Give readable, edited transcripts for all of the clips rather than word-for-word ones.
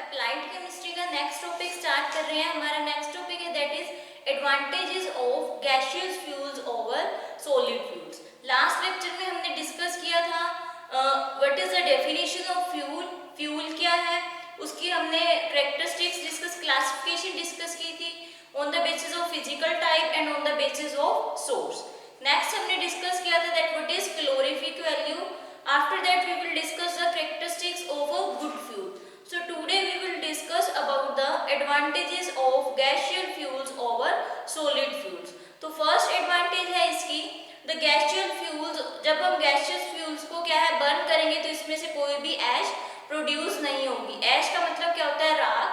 Applied chemistry का next topic start कर रहे हैं। हमारा नेक्स्ट टॉपिक है that is advantages of gaseous fuels over solid fuels. Last lecture में हमने डिस्कस किया था what is the definition of fuel, fuel क्या है, उसकी हमने कैरेक्टरिस्टिक्स डिस्कस, क्लासिफिकेशन डिस्कस की थी on the basis of physical type and on the basis of source. Next हमने डिस्कस किया था that what is calorific value. After that we will discuss the characteristics of a good fuel. So today we will discuss about the advantages of gaseous fuels over solid fuels. तो first advantage है इसकी the gaseous fuels, जब हम gaseous fuels को क्या है burn करेंगे तो इसमें से कोई भी ऐश प्रोड्यूस नहीं होगी। ऐश का मतलब क्या होता है, राख,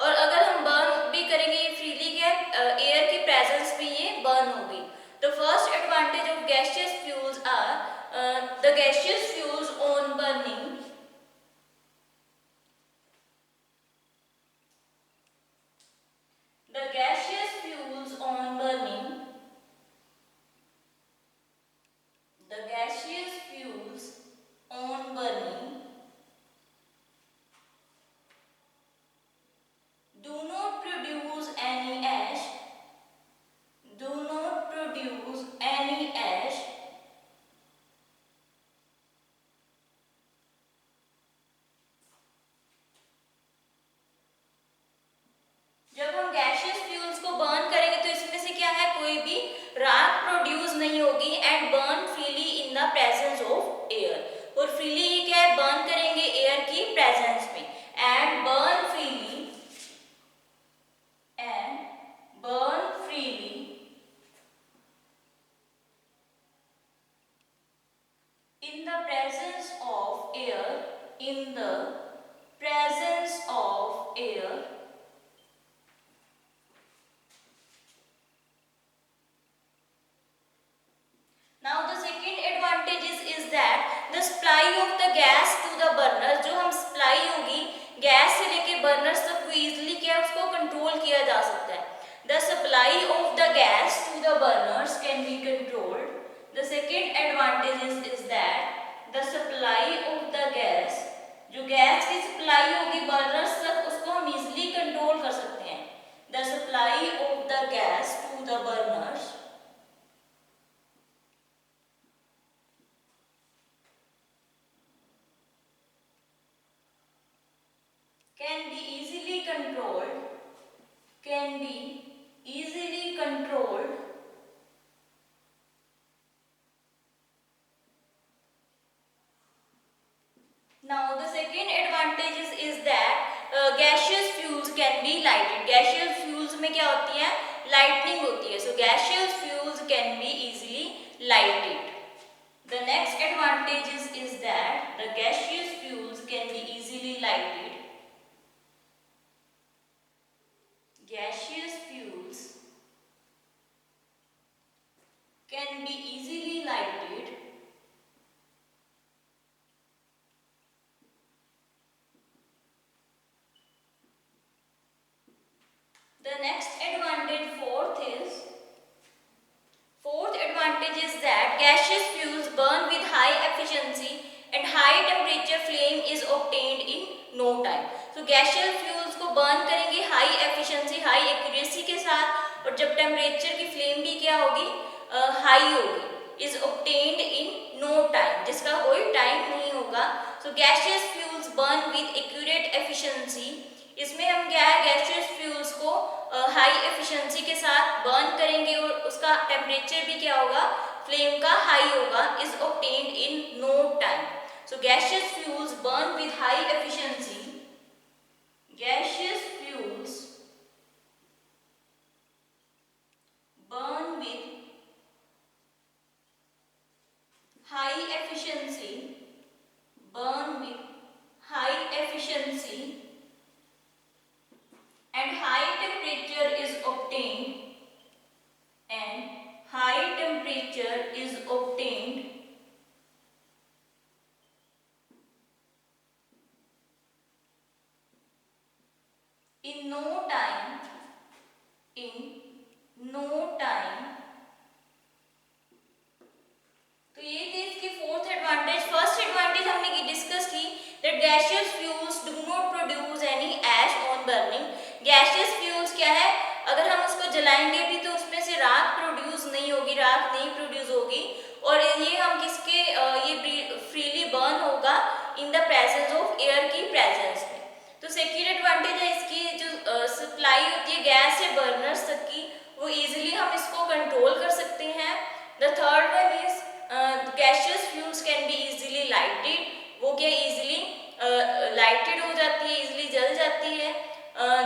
और अगर हम बर्न भी करेंगे ये फ्रीली क्या एयर की प्रेजेंस में ये बर्न होगी। The first advantage of gaseous fuels are the gaseous fuels on burning the gaseous fuels on burning, the gaseous fuels on burning do not produce any ash, do not produce any ash जब हम gaseous fuels को burn करेंगे तो इसमें से क्या है कोई भी राख प्रोड्यूस नहीं होगी and burn freely in the presence of air. और फ्रीली ये क्या है बर्न करेंगे एयर की प्रेजेंस में and burn freely in the presence of air, in the presence of air. Now the second advantage is that the supply of the gas to the burner, जो हम supply होगी gas से लेके burners तक को easily क्या उसको control किया जा सकता है। The supply of the gas to the burners can be controlled. The second advantage is that the supply of the gas, जो गैस की supply होगी burners तक उसको हम easily कंट्रोल कर सकते हैं। The supply of the gas to the burners can be easily controlled, can be easily controlled now the second advantage is that gaseous fuels can be lighted. Gaseous fuels में क्या होती है, lightning होती है, so gaseous fuels can be easily lighted. The next advantage is that the gaseous fuels can be easily lighted. Gaseous fuels can be easily lighted The next advantage, fourth advantage is that gaseous fuels burn with high efficiency and high temperature flame is obtained in no time. So gaseous fuels को burn करेंगे high efficiency, high accuracy के साथ, और जब temperature की flame भी क्या होगी high होगी, is obtained in no time, जिसका कोई time नहीं होगा. So gaseous fuels burn with accurate efficiency. इसमें हम क्या है गैसियस फ्यूल्स को हाई एफिशिएंसी के साथ बर्न करेंगे और उसका टेम्परेचर भी क्या होगा, फ्लेम का हाई होगा, is obtained in no time. So gaseous fuels burn with high efficiency, gaseous fuels burn with high efficiency, burn with high efficiency and high temperature is obtained, and high temperature is obtained in no time, in no time. तो ये थे इसके fourth advantage. First advantage हमने discuss की that gaseous fuels do not produce any ash burning. Gaseous fuels क्या है, अगर हम उसको जलाएंगे भी तो उसमें से राख प्रोड्यूस नहीं होगी, राख नहीं प्रोड्यूस होगी, और ये हम किसके ये फ्रीली बर्न होगा in the presence of air की प्रेजेंस में। तो सेकेंड एडवांटेज है इसकी जो सप्लाई होती है गैस से बर्नर्स तक की, वो इजीली हम इसको कंट्रोल कर सकते हैं। The third one is gaseous fuels can be easily lighted, वो क्या इजीली लाइटेड हो जाती है, इजीली जल जाती है।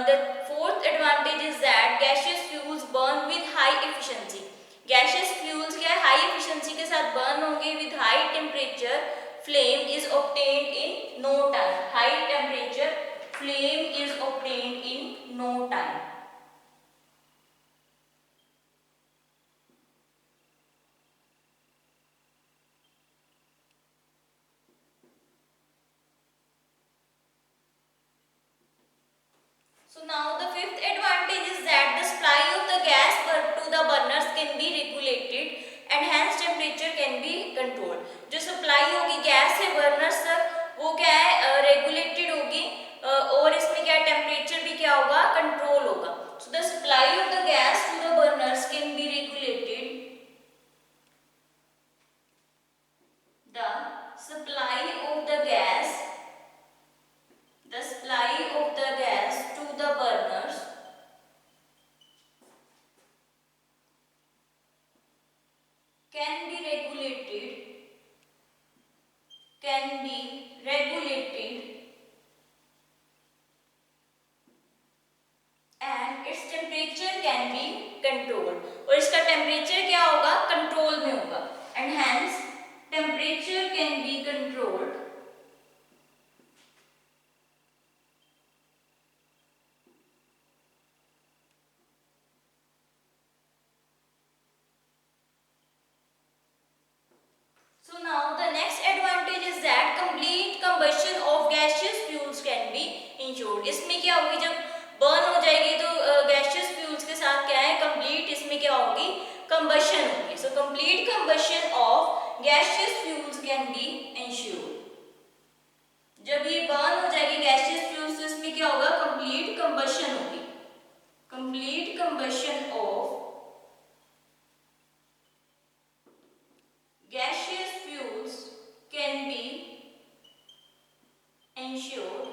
The fourth advantage is that gaseous fuels burn with high efficiency, gaseous fuels क्या है हाई एफिशिएंसी के साथ बर्न होंगे with high temperature, flame is obtained in no time, high temperature flame is obtained in no time. So now the fifth advantage is that the supply of the gas to the burners can be regulated and hence temperature can be controlled. जो supply होगी gas से burners तक वो क्या है regulated होगी, और इसमें क्या टेम्परेचर भी क्या होगा कंट्रोल होगा। So the supply of the gas to the burners can be regulated, the supply of the gas, the supply of the gas to the burners can be regulated, can be regulated and its temperature can be controlled, और इसका temperature क्या होगा control में होगा, and hence temperature can be controlled So now the next advantage is that complete combustion of gaseous fuels can be ensured. इसमें क्या होगी जब बर्न हो जाएगी तो गैशियस फ्यूल्स के साथ क्या है कंप्लीट इसमें क्या होगी कंबशन होगी। So complete combustion of gaseous fuels can be insured, जब ये बर्न हो जाएगी गैशियस फ्यूल्स तो इसमें क्या होगा कंप्लीट कंबशन होगी, complete combustion of gaseous fuels can be ensured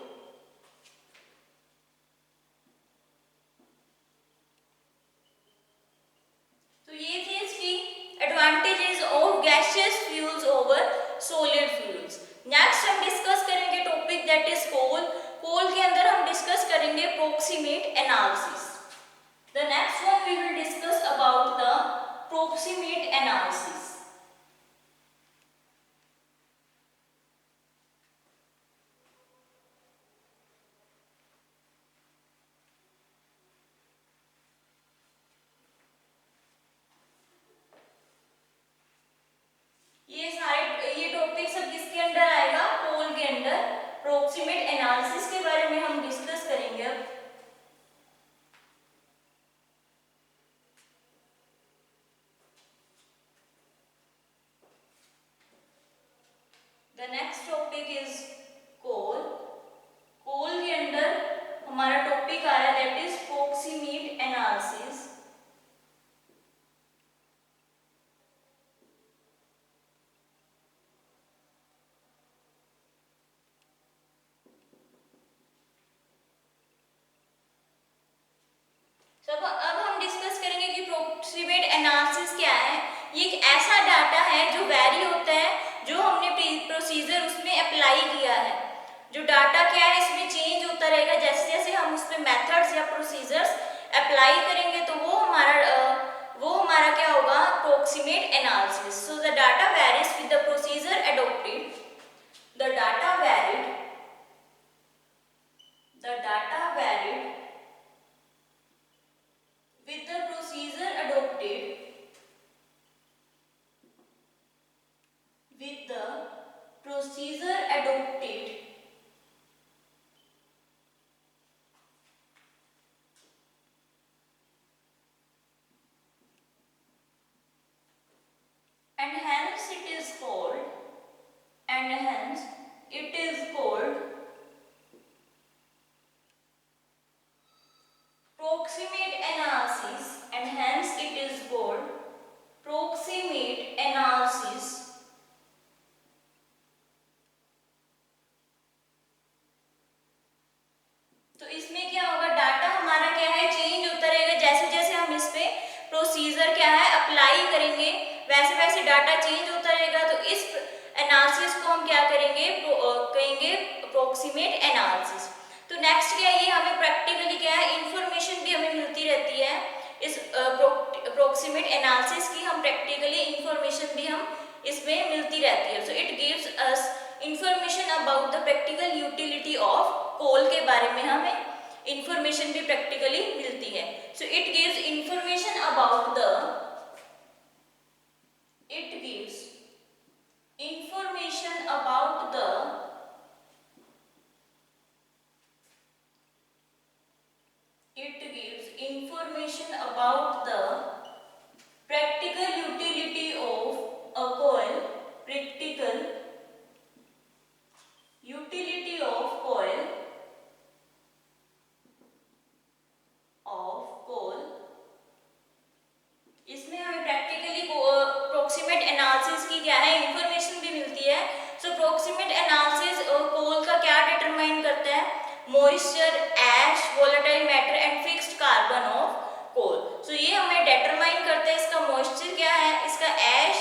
तो ये थी इसकी advantages of gaseous fuels over solid fuels. Next हम डिस्कस करेंगे topic that is coal. Coal के अंदर हम डिस्कस करेंगे proximate analysis. The next one we will discuss about the proximate analysis. ये टॉपिक सब किसके अंडर आएगा कोल के अंडर। प्रोक्सीमेट एनालिसिस के बारे में हम डिस्कस करेंगे अब। The next topic is coal. Coal के अंडर हमारा टॉपिक आ रहा है दैट इज प्रोक्सीमेट एनालिसिस। अब हम डिस्कस करेंगे कि प्रोक्सीमेट एनालिसिस क्या है। ये एक ऐसा डाटा है जो वेरी होता है, जो हमने प्रोसीजर उसमें अप्लाई किया है। जो डाटा क्या है इसमें चेंज होता रहेगा जैसे जैसे हम उसमें मेथड्स या प्रोसीजर्स अप्लाई करेंगे, तो वो हमारा क्या होगा proximate analysis. So the data varies with the procedure adopted, the data varied with the procedure adopted, with the procedure adopted and hence it is called apply करेंगे वैसे वैसे डाटा चेंज होता रहेगा, तो इस एनालिसिस को हम क्या करेंगे, कहेंगे अप्रोक्सीमेट एनालिसिस। तो नेक्स्ट क्या है, ये हमें प्रैक्टिकली क्या है, इंफॉर्मेशन भी हमें मिलती रहती है इस अप्रोक्सीमेट एनालिसिस की, हम प्रैक्टिकली इंफॉर्मेशन भी हम इसमें मिलती रहती है। So it gives us information about the practical utility of coal के बारे में हमें इंफॉर्मेशन भी प्रैक्टिकली मिलती है। So it gives information about the, it gives information about the practical utility of a coil, practical utility of coil of coal। इसमें हमें practically proximate analysis की क्या है, इंफॉर्मेशन भी मिलती है। सो प्रोक्सीमेट एनालिसिस कोल का क्या डिटरमाइन करता है, moisture, ash, volatile matter and fixed carbon of coal. So ये हमें डिटरमाइन करता है इसका मॉइस्चर क्या है, इसका ash,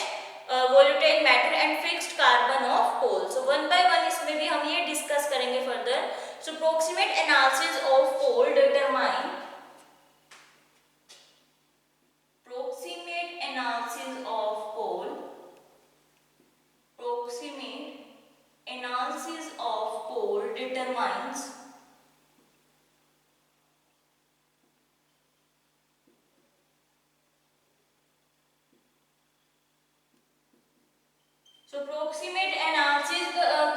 volatile matter and fixed carbon of coal. So one by one इसमें भी हम ये डिस्कस करेंगे further. So proximate analysis of coal determine, proximate analysis of coal, proximate analysis of coal determines so proximate analysis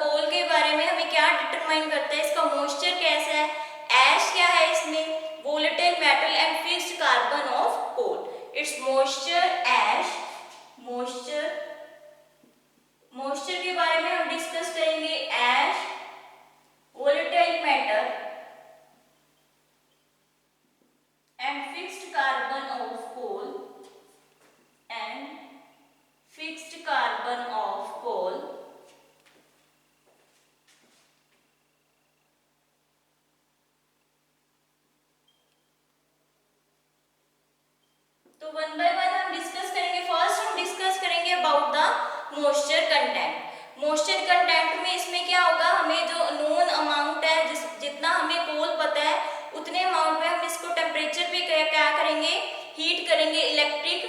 कोल के बारे में हमें क्या डिटरमाइन करता है, इसका मॉइस्चर कैसा है, ऐश क्या है इसमें, volatile metal and fixed carbon of coal. It's moisture, ash, moisture के बारे में हम डिस्कस करेंगे, ash, volatile matter and fixed carbon of coal and fixed carbon of coal. तो वन बाय वन हम डिस्कस करेंगे। फर्स्ट हम डिस्कस करेंगे about the moisture content. Moisture content में इसमें क्या होगा, हमें जो नोन अमाउंट है, जितना हमें कोल पता है उतने अमाउंट में हम इसको टेम्परेचर पे क्या करेंगे, हीट करेंगे इलेक्ट्रिक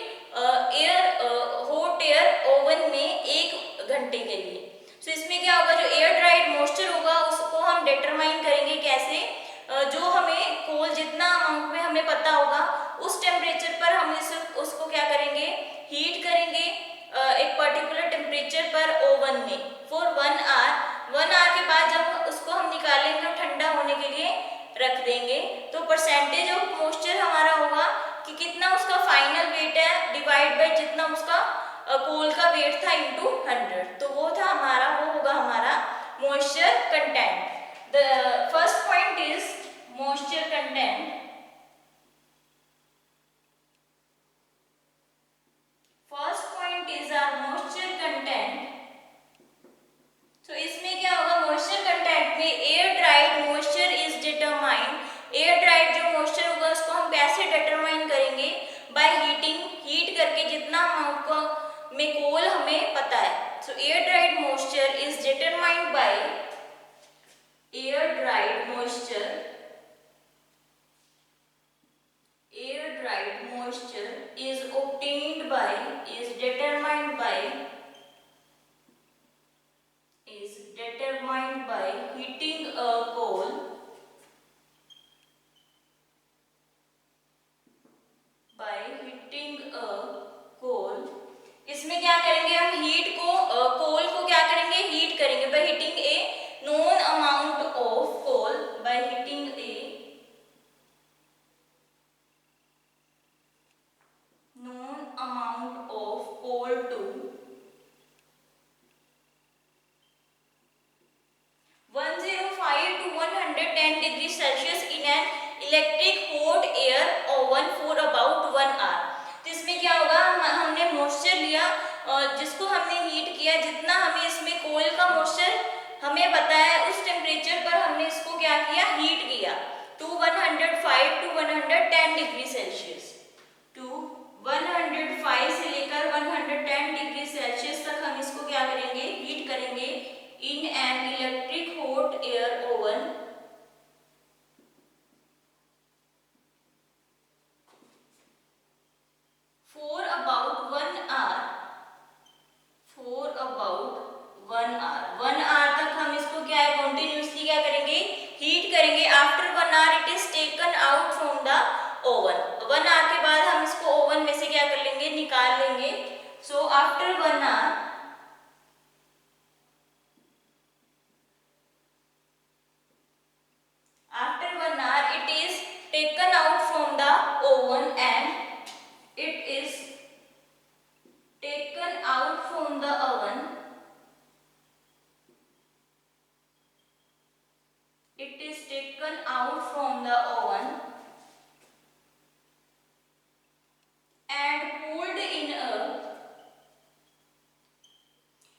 हॉट एयर ओवन में 1 घंटे के लिए। सो इसमें क्या होगा, जो एयर ड्राइड मॉइस्चर होगा उसको हम डिटरमाइन करेंगे कैसे, जो हमें कोल जितना अमाउंट में हमें पता होगा उस टेम्परेचर पर हम उसको क्या करेंगे, हीट करेंगे एक पर्टिकुलर टेम्परेचर पर ओवन में फॉर 1 आवर। 1 आवर के बाद जब उसको हम निकालेंगे और ठंडा होने के लिए रख देंगे, तो परसेंटेज ऑफ मॉइस्चर हमारा होगा कि कितना उसका फाइनल वेट है डिवाइड बाय जितना उसका कोल का वेट था इनटू 100। तो वो होगा हमारा moisture content. The first point is moisture content. First point is our moisture content. तो इसमें क्या होगा, मॉइस्चर कंटेंट में air dried moisture is determined. Air dried जो मॉइस्चर होगा उसको हम कैसे डिटरमाइन करेंगे, बाय हीटिंग, हीट करके जितना अमाउंट को में कोल हमें पता है। सो air dried moisture is determined by air dried moisture, air dried moisture is obtained by, is determined by heating a coal, by heating a coal। इसमें क्या करेंगे हम, हीट को कोल को क्या करेंगे, हीट करेंगे by heating a known amount of coal, by heating a known amount of coal to 105 to 110 degree Celsius in an electric hot air oven for about 1 hour। तो इसमें क्या होगा, हमने मॉइस्चर लिया जिसको हमने हीट किया, जितना हमें इसमें कोल का मॉइस्चर हमें पता है उस टेम्परेचर पर हमने इसको क्या किया, हीट किया to 105 to 110 degree Celsius, to 105 from the oven and cooled in a,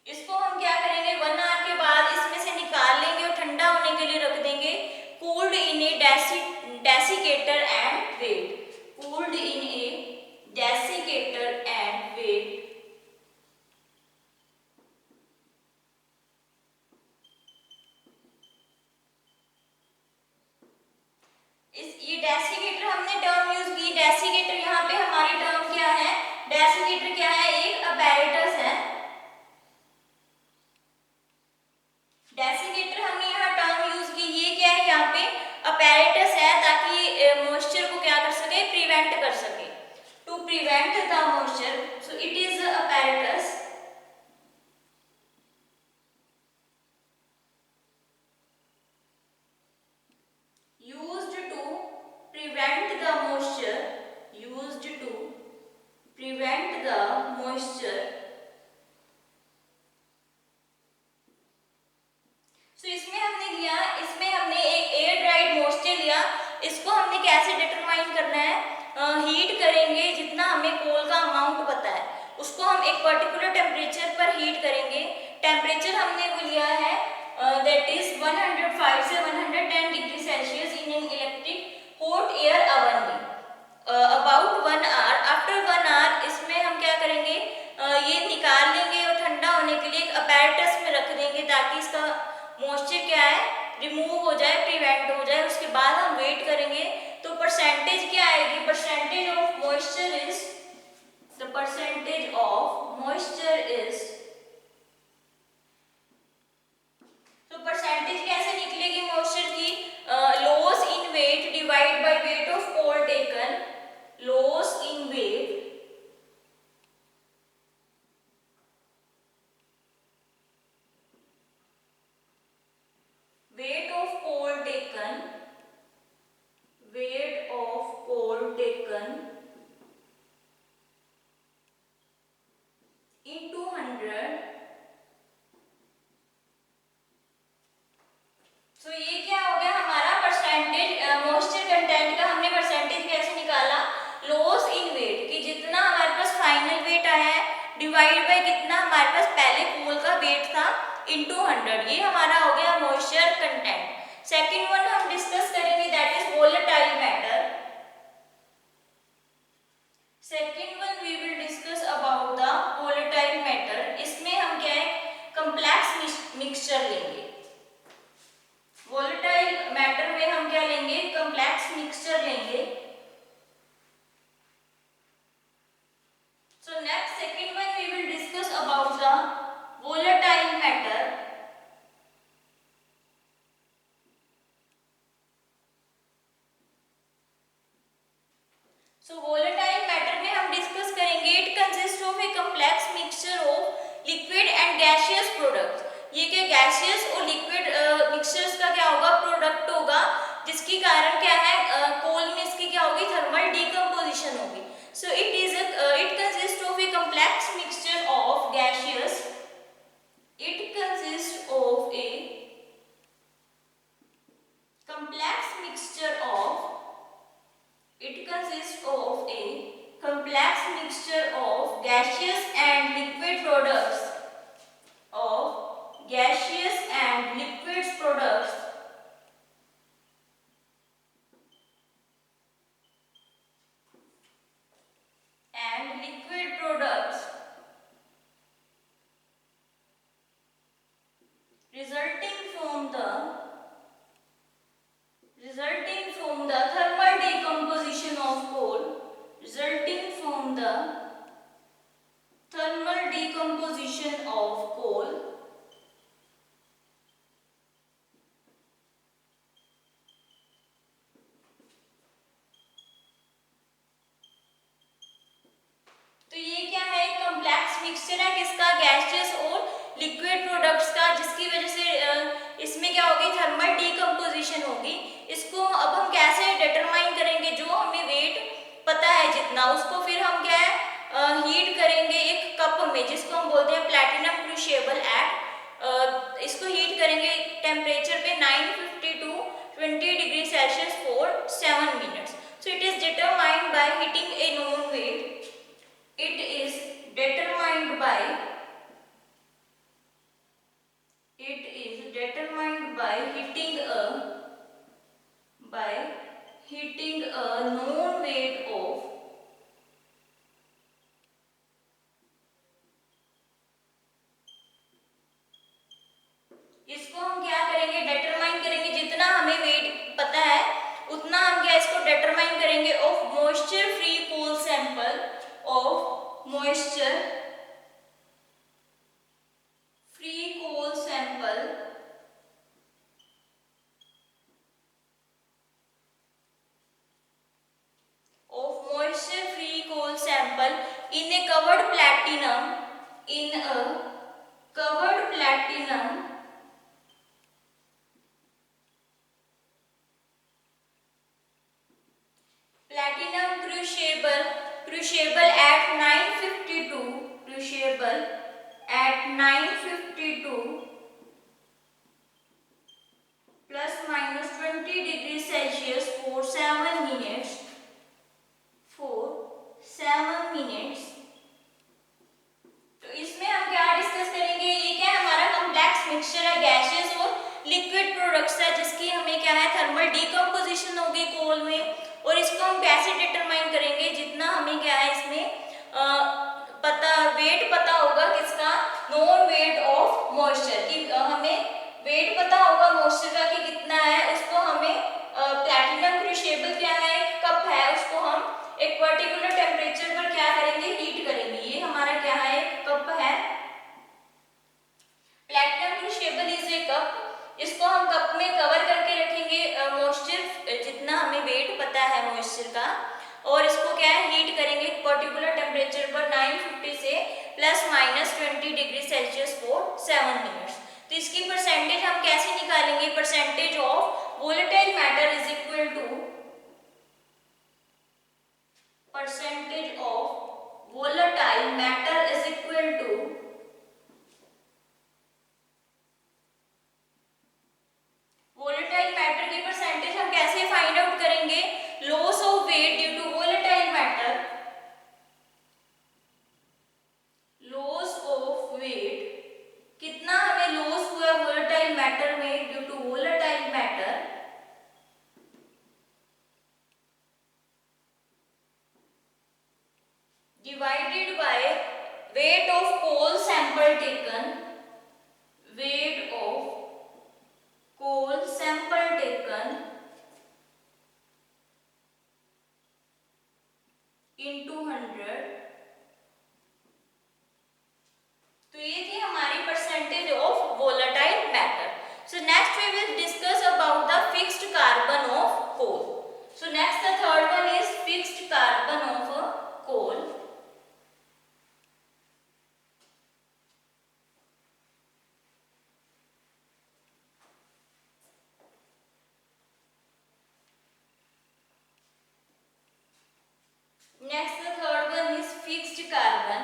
इसको हम क्या करेंगे 1 आवर के बाद इसमें से निकाल लेंगे और ठंडा होने के लिए रख देंगे। Cooled in a desiccator and weight, cooled in a desiccator and weight. ये डेसिकेटर हमने टर्म यूज की। डेसिकेटर यहाँ पे हमारी टर्म क्या है, डेसिकेटर क्या है, एक अपैरेटस है। डेसिकेटर हमने यहाँ टर्म यूज की, ये क्या है, यहाँ पे अपैरेटस है ताकि मॉइस्चर को क्या कर सके, प्रिवेंट कर सके, to prevent the moisture, so it is apparatus. prevent the moisture। So इसमें हमने लिया, इसमें हमने एक एयर ड्राइड मॉइस्चर लिया। इसको हमने कैसे डिटरमाइन करना है, हीट करेंगे, जितना हमें कोल का अमाउंट पता है उसको हम एक पर्टिकुलर टेम्परेचर पर हीट करेंगे। टेम्परेचर हमने वो लिया है दैट इज 105 से 110 degree Celsius in an electric hot air oven में अबाउट 1 आवर। आफ्टर 1 आवर इसमें हम क्या करेंगे, ये निकाल लेंगे और ठंडा होने के लिए एक अपैरेटस में रख देंगे ताकि इसका मॉइस्चर क्या है, रिमूव हो जाए, प्रिवेंट हो जाए। उसके बाद हम वेट करेंगे तो परसेंटेज क्या आएगी, percentage of moisture is, the percentage of moisture is, तो परसेंटेज कैसे निकलेगी मॉइस्चर की, loss in weight divide by weight of coal taken, loss in weight weight of coal taken, weight of coal taken into 100। so ये क्या हो गया हमारा percentage, moisture content का हमने परसेंटेज कैसे निकाला, लॉस इन वेट, कि जितना हमारे पास फाइनल वेट आया है डिवाइड बाय कितना हमारे पास पहले कोल का वेट था into 100, ये हमारा हो गया मॉइस्चर कंटेंट। सेकंड वन हम डिस्कस करेंगे that is volatile matter. Second one we will discuss about the volatile matter. इसमें हम क्या है, कॉम्प्लेक्स मिक्सचर लेंगे। वोलेटाइल मैटर में हम क्या लेंगे, कॉम्प्लेक्स मिक्सचर लेंगे। So next second one we will discuss about the volatile matter। so volatile matter में हम डिस्कस करेंगे it consists of a complex mixture of liquid and gaseous products। ये क्या gaseous और liquid mixtures का क्या होगा, प्रोडक्ट होगा, जिसके कारण क्या है, कोल में इसकी क्या होगी, थर्मल डिकम्पोजिशन होगी। so it consists of a complex mixture of gaseous, it consists of a complex mixture of, it consists of a complex mixture of gaseous and liquid products, of gaseous and liquid products, and liquid products resulting from the thermal decomposition of coal, resulting from the thermal decomposition of coal, तो ये क्या है, complex mixture है किसका, gaseous और liquid products का, जिसकी वजह से इसमें क्या होगी, थर्मल डिकम्पोजिशन होगी। इसको अब हम कैसे डिटरमाइन करेंगे, जो हमें वेट पता है जितना, उसको फिर हम क्या है, हीट करेंगे एक कप में, जिसको हम बोलते हैं प्लैटिनम क्रूशिएबल एट। इसको हीट करेंगे टेम्परेचर पे 950 to 20 degree Celsius for heating a known weight of इसको हम क्या करेंगे, डिटरमाइन करेंगे। जितना हमें वेट पता है उतना हम क्या इसको डिटरमाइन करेंगे of moisture free coal sample, of moisture free coal sample of moisture free coal sample in a covered platinum, in a covered platinum crucible at 952, crucible at 952 plus minus 20 degrees Celsius for 7 minutes, for 7 minutes। तो इसमें हम क्या discuss करेंगे, ये क्या है हमारा complex mixture है, गैसेस और लिक्विड प्रोडक्ट्स है, जिसकी हमें क्या है थर्मल डिकम्पोजिशन होगी कोल में, और इसको हम कैसे डिटरमाइन करेंगे, जितना हमें क्या है इसमें पता वेट पता होगा किसका, नोन वेट ऑफ मॉइस्चर की, हमें वेट पता होगा मॉइस्चर का कि कितना है, उसको हमें प्लैटिनम क्रूशिबल क्या है कप है, उसको हम एक पर्टिकुलर टेम्परेचर पर क्या करेंगे, हीट करेंगे। ये हमारा क्या है कप है, प्लैटिनम क्रूशिबल इज ए कप। इसको हम कप में कवर करके रखेंगे मॉइस्चर, जितना हमें वेट पता है मॉइस्चर का, और इसको क्या है हीट करेंगे पर्टिकुलर टेम्परेचर पर 950 से plus minus 20 degree Celsius for 7 minutes. तो इसकी परसेंटेज हम कैसे निकालेंगे, percentage of volatile matter is equal to percentage of volatile matter is equal to volatile matter की परसेंटेज हम कैसे फाइंड आउट करेंगे, loss of weight due to volatile matter, loss of weight कितना हमें लॉस हुआ वोलेटाइल मैटर में due to volatile matter, divided by weight of coal sample taken, weight of coal sample taken into 100। तो ये थी हमारी percentage of volatile matter. So next we will discuss about the fixed carbon of coal. So next the third one is fixed carbon of coal. Next, the third one is fixed carbon.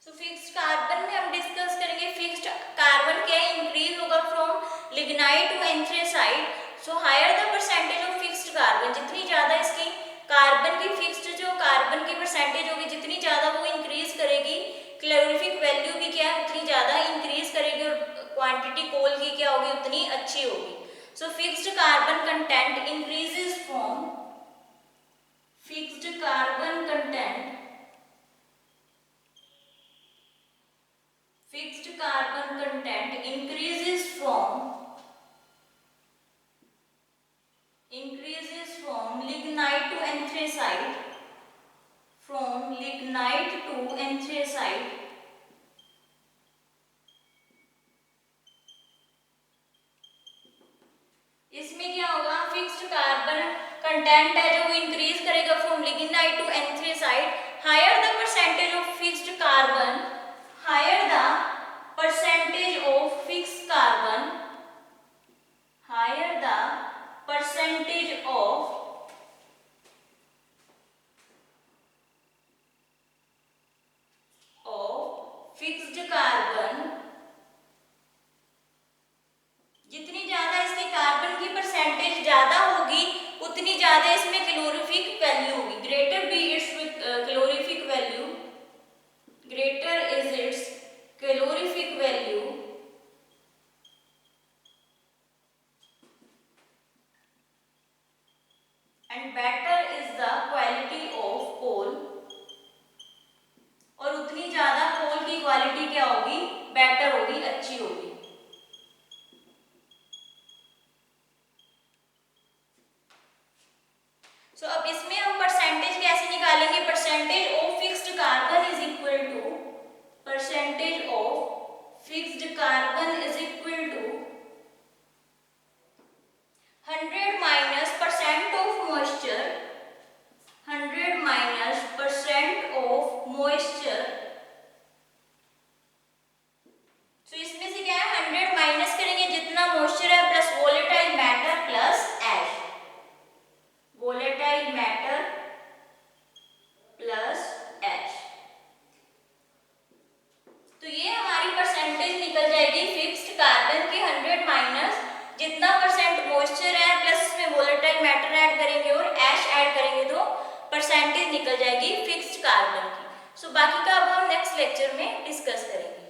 So fixed carbon में हम discuss करेंगे fixed carbon क्या है, increase होगा from lignite to anthracite. So higher the percentage of fixed carbon, जितनी ज्यादा इसकी carbon की फिक्स्ड जो कार्बन की परसेंटेज होगी, जितनी ज्यादा वो इंक्रीज करेगी, कैलोरीफिक वैल्यू भी क्या है उतनी ज्यादा इंक्रीज करेगी, और क्वांटिटी कोल की क्या होगी उतनी अच्छी होगी। सो fixed carbon content increases from, fixed carbon content, fixed carbon content increases from lignite to anthracite, from lignite to anthracite। इसमें क्या होगा, फिक्स्ड कार्बन कंटेंट है जो वो इंक्रीज करेगा from lignite to anthracite. Higher the percentage of fixed carbon, higher the percentage of fixed carbon, higher the percentage of fixed carbon निकल जाएगी fixed carbon की। सो बाकी का अब हम नेक्स्ट लेक्चर में डिस्कस करेंगे।